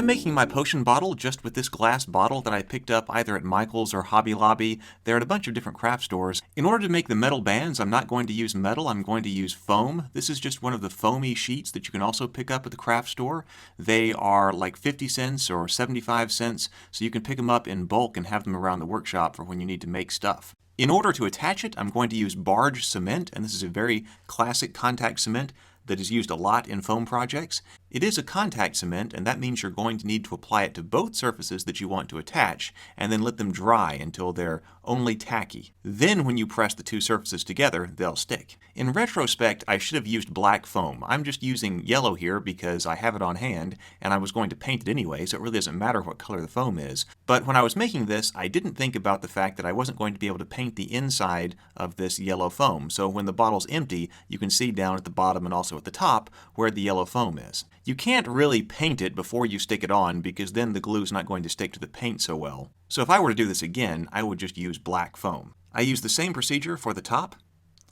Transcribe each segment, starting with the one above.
I'm making my potion bottle just with this glass bottle that I picked up either at Michael's or Hobby Lobby. They're at a bunch of different craft stores. In order to make the metal bands, I'm not going to use metal, I'm going to use foam. This is just one of the foamy sheets that you can also pick up at the craft store. They are like 50 cents or 75 cents, so you can pick them up in bulk and have them around the workshop for when you need to make stuff. In order to attach it, I'm going to use barge cement, and this is a very classic contact cement that is used a lot in foam projects. It is a contact cement, and that means you're going to need to apply it to both surfaces that you want to attach, and then let them dry until they're only tacky. Then when you press the two surfaces together, they'll stick. In retrospect, I should have used black foam. I'm just using yellow here because I have it on hand, and I was going to paint it anyway, so it really doesn't matter what color the foam is. But when I was making this, I didn't think about the fact that I wasn't going to be able to paint the inside of this yellow foam. So when the bottle's empty, you can see down at the bottom and also at the top where the yellow foam is. You can't really paint it before you stick it on because then the glue's not going to stick to the paint so well. So if I were to do this again, I would just use black foam. I use the same procedure for the top.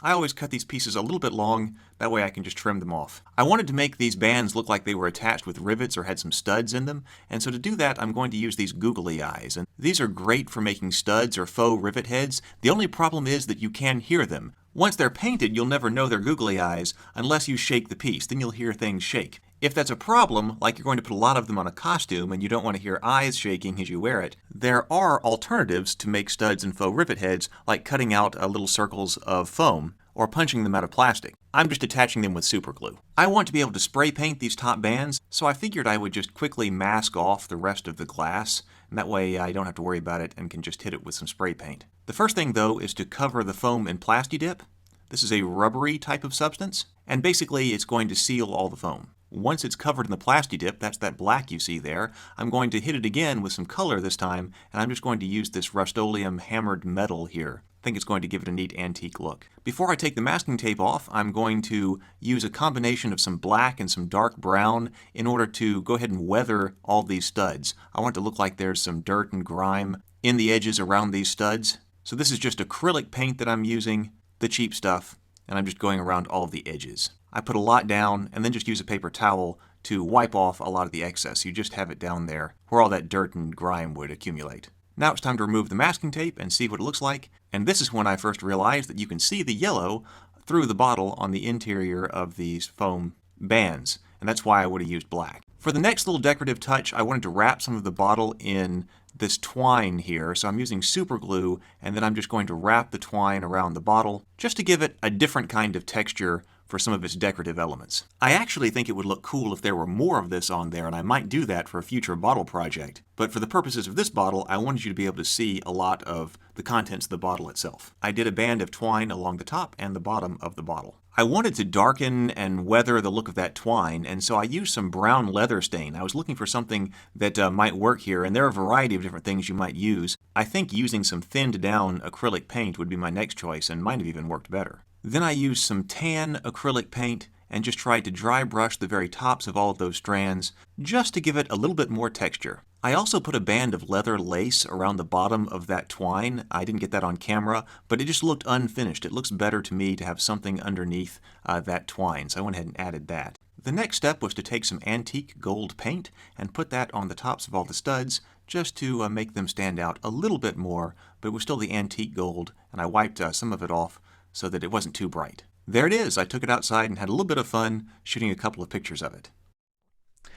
I always cut these pieces a little bit long, that way I can just trim them off. I wanted to make these bands look like they were attached with rivets or had some studs in them, and so to do that I'm going to use these googly eyes. And these are great for making studs or faux rivet heads. The only problem is that you can hear them. Once they're painted, you'll never know they're googly eyes unless you shake the piece, then you'll hear things shake. If that's a problem, like you're going to put a lot of them on a costume and you don't want to hear eyes shaking as you wear it, there are alternatives to make studs and faux rivet heads, like cutting out little circles of foam or punching them out of plastic. I'm just attaching them with super glue. I want to be able to spray paint these top bands, so I figured I would just quickly mask off the rest of the glass, and that way I don't have to worry about it and can just hit it with some spray paint. The first thing though is to cover the foam in Plasti-Dip. This is a rubbery type of substance, and basically it's going to seal all the foam. Once it's covered in the Plasti-Dip, that's that black you see there, I'm going to hit it again with some color this time, and I'm just going to use this Rust-Oleum hammered metal here. I think it's going to give it a neat antique look. Before I take the masking tape off, I'm going to use a combination of some black and some dark brown in order to go ahead and weather all these studs. I want it to look like there's some dirt and grime in the edges around these studs. So this is just acrylic paint that I'm using, the cheap stuff, and I'm just going around all of the edges. I put a lot down and then just use a paper towel to wipe off a lot of the excess. You just have it down there where all that dirt and grime would accumulate. Now it's time to remove the masking tape and see what it looks like. And this is when I first realized that you can see the yellow through the bottle on the interior of these foam bands. And that's why I would have used black. For the next little decorative touch, I wanted to wrap some of the bottle in this twine here. So I'm using super glue, and then I'm just going to wrap the twine around the bottle just to give it a different kind of texture for some of its decorative elements. I actually think it would look cool if there were more of this on there, and I might do that for a future bottle project. But for the purposes of this bottle, I wanted you to be able to see a lot of the contents of the bottle itself. I did a band of twine along the top and the bottom of the bottle. I wanted to darken and weather the look of that twine, and so I used some brown leather stain. I was looking for something that might work here, and there are a variety of different things you might use. I think using some thinned down acrylic paint would be my next choice, and might have even worked better. Then I used some tan acrylic paint and just tried to dry brush the very tops of all of those strands just to give it a little bit more texture. I also put a band of leather lace around the bottom of that twine. I didn't get that on camera, but it just looked unfinished. It looks better to me to have something underneath that twine, so I went ahead and added that. The next step was to take some antique gold paint and put that on the tops of all the studs just to make them stand out a little bit more, but it was still the antique gold, and I wiped some of it off so that it wasn't too bright. There it is. I took it outside and had a little bit of fun shooting a couple of pictures of it.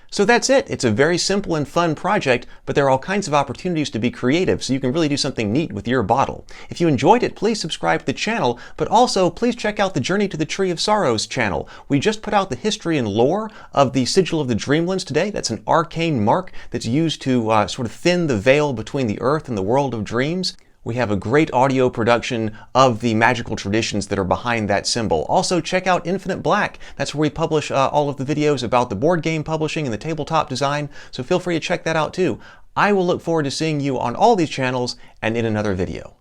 So that's it. It's a very simple and fun project, but there are all kinds of opportunities to be creative, so you can really do something neat with your bottle. If you enjoyed it, please subscribe to the channel, but also please check out the Journey to the Tree of Sorrows channel. We just put out the history and lore of the Sigil of the Dreamlands today. That's an arcane mark that's used to sort of thin the veil between the earth and the world of dreams. We have a great audio production of the magical traditions that are behind that symbol. Also, check out Infinite Black. That's where we publish all of the videos about the board game publishing and the tabletop design, so feel free to check that out too. I will look forward to seeing you on all these channels and in another video.